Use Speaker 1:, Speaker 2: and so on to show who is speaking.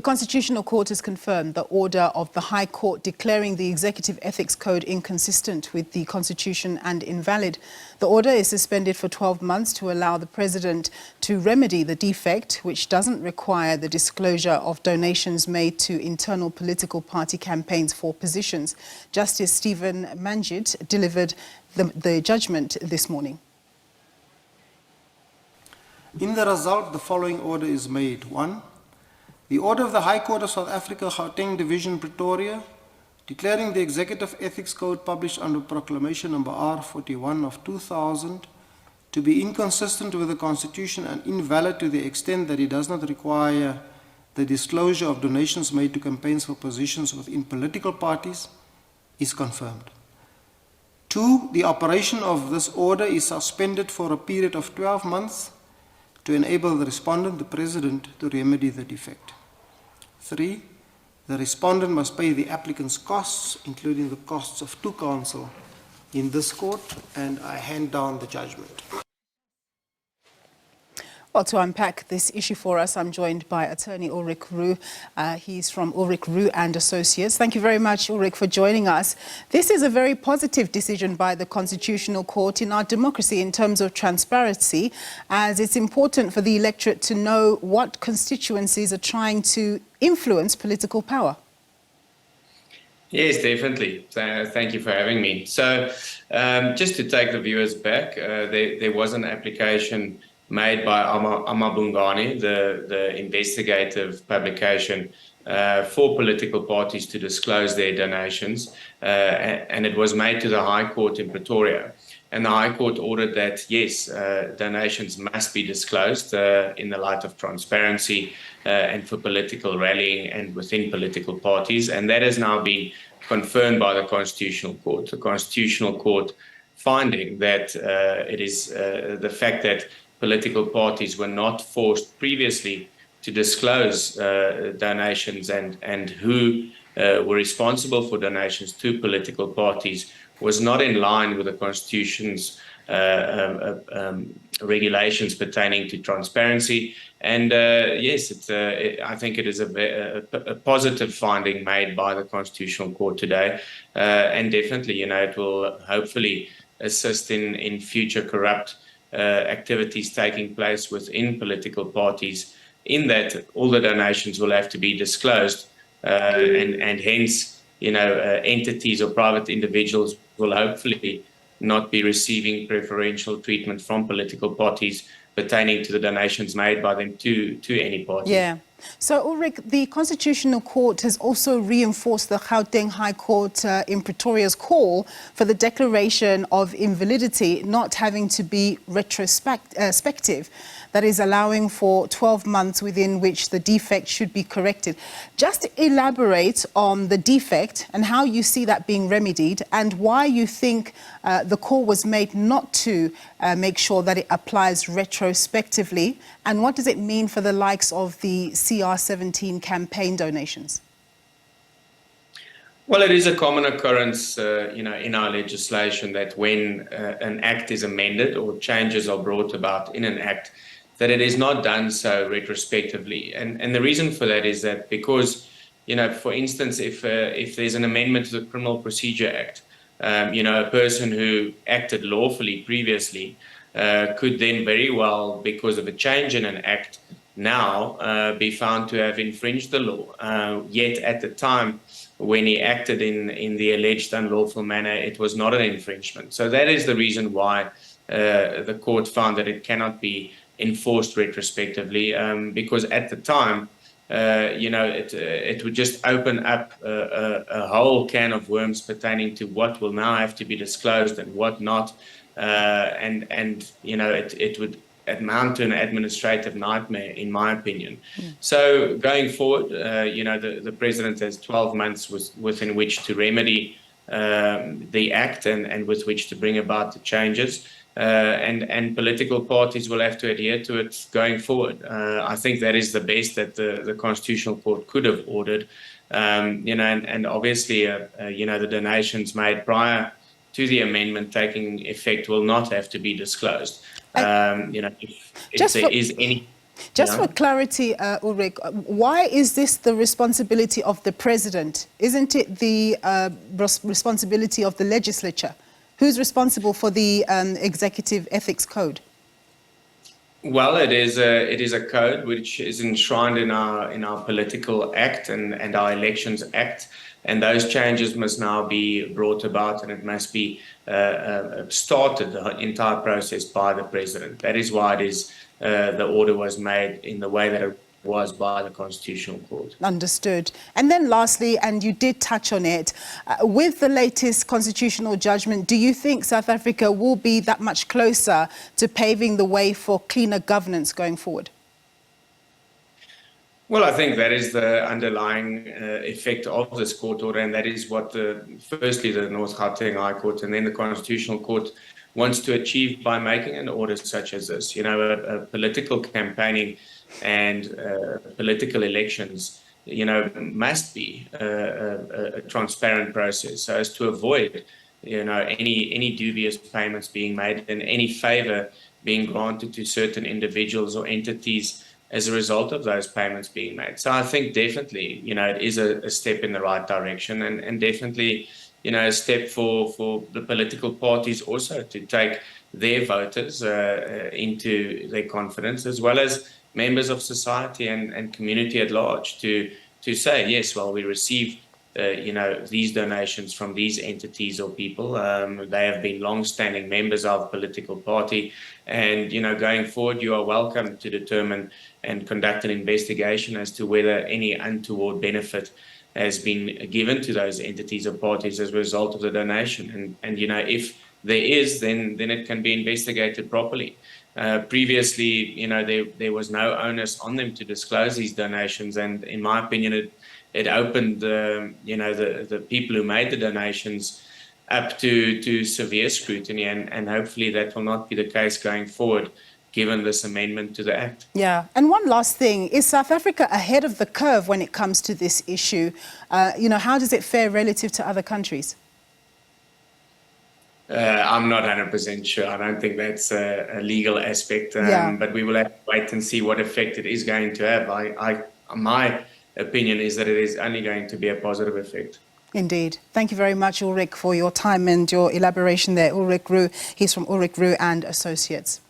Speaker 1: Constitutional Court has confirmed the order of the High Court declaring the Executive Ethics Code inconsistent with the Constitution and invalid. The order is suspended for 12 months to allow the President to remedy the defect, which doesn't require the disclosure of donations made to internal political party campaigns for positions. Justice Steven Majiedt delivered the judgment this morning.
Speaker 2: In the result, the following order is made. 1. The order of the High Court of South Africa, Gauteng Division, Pretoria, declaring the Executive Ethics Code published under Proclamation number R41 of 2000 to be inconsistent with the Constitution and invalid to the extent that it does not require the disclosure of donations made to campaigns for positions within political parties is confirmed. 2. The operation of this order is suspended for a period of 12 months to enable the respondent, the President, to remedy the defect. 3. The respondent must pay the applicant's costs, including the costs of two counsel in this court, and I hand down the judgment.
Speaker 1: Well, to unpack this issue for us, I'm joined by attorney Ulrich Roux. He's from Ulrich Roux and Associates. Thank you very much, Ulrich, for joining us. This is a very positive decision by the Constitutional Court in our democracy in terms of transparency, as it's important for the electorate to know what constituencies are trying to influence political power.
Speaker 3: Yes, definitely. Thank you for having me. So just to take the viewers back, there was an application made by Amabungani, the investigative publication, for political parties to disclose their donations, and it was made to the High Court in Pretoria. And the High Court ordered that, yes, donations must be disclosed in the light of transparency and for political rallying and within political parties. And that has now been confirmed by the Constitutional Court. The Constitutional Court finding that it is the fact that political parties were not forced previously to disclose donations and who were responsible for donations to political parties was not in line with the Constitution's regulations pertaining to transparency. And yes, I think it is a positive finding made by the Constitutional Court today. And definitely, it will hopefully assist in future corrupt activities taking place within political parties, in that all the donations will have to be disclosed, and hence, entities or private individuals will hopefully not be receiving preferential treatment from political parties pertaining to the donations made by them to any party.
Speaker 1: Yeah. So, Ulrich, the Constitutional Court has also reinforced the Gauteng High Court in Pretoria's call for the declaration of invalidity not having to be retrospective, that is allowing for 12 months within which the defect should be corrected. Just elaborate on the defect and how you see that being remedied and why you think the call was made not to make sure that it applies retrospectively, and what does it mean for the likes of the CR17 campaign donations?
Speaker 3: Well, it is a common occurrence, in our legislation that when an act is amended or changes are brought about in an act, that it is not done so retrospectively. And the reason for that is that because, for instance, if there's an amendment to the Criminal Procedure Act, a person who acted lawfully previously could then very well, because of a change in an act, now be found to have infringed the law. Yet at the time when he acted in the alleged unlawful manner, it was not an infringement. So that is the reason why the court found that it cannot be enforced retrospectively, because at the time, it would just open up a whole can of worms pertaining to what will now have to be disclosed and what not, and it would amount to an administrative nightmare, in my opinion. So going forward, the President has 12 months within which to remedy the act and with which to bring about the changes. And political parties will have to adhere to it going forward. I think that is the best that the Constitutional Court could have ordered. And obviously, the donations made prior to the amendment taking effect will not have to be disclosed. If there is any
Speaker 1: Just
Speaker 3: Yeah.
Speaker 1: for clarity, Ulrich, why is this the responsibility of the president? Isn't it the responsibility of the legislature? Who's responsible for the executive ethics code?
Speaker 3: Well, it is a code which is enshrined in our political act and our elections act, and those changes must now be brought about, and it must be started the entire process by the president. That is why it is the order was made in the way that it was by the Constitutional Court.
Speaker 1: Understood. And then lastly, and you did touch on it, with the latest constitutional judgment, do you think South Africa will be that much closer to paving the way for cleaner governance going forward?
Speaker 3: Well, I think that is the underlying effect of this court order, and that is what firstly the North Gauteng High Court and then the Constitutional Court wants to achieve by making an order such as this. You know, a political campaigning and political elections, you know, must be a transparent process so as to avoid, you know, any dubious payments being made and any favor being granted to certain individuals or entities as a result of those payments being made. So I think definitely, you know, it is a step in the right direction, and definitely, you know, a step for the political parties also to take their voters into their confidence, as well as members of society and community at large to say, yes, well, we receive, you know, these donations from these entities or people. They have been long-standing members of a political party, and, you know, going forward, you are welcome to determine and conduct an investigation as to whether any untoward benefit has been given to those entities or parties as a result of the donation. And you know, if there is, then it can be investigated properly. Previously, you know, there was no onus on them to disclose these donations, and in my opinion, it opened you know, the people who made the donations up to severe scrutiny, and hopefully that will not be the case going forward, given this amendment to the Act.
Speaker 1: Yeah. And one last thing, is South Africa ahead of the curve when it comes to this issue? You know, how does it fare relative to other countries?
Speaker 3: I'm not 100% sure. I don't think that's a legal aspect, but we will have to wait and see what effect it is going to have. My opinion is that it is only going to be a positive effect.
Speaker 1: Indeed. Thank you very much, Ulrich, for your time and your elaboration there. Ulrich Roux, he's from Ulrich Roux and Associates.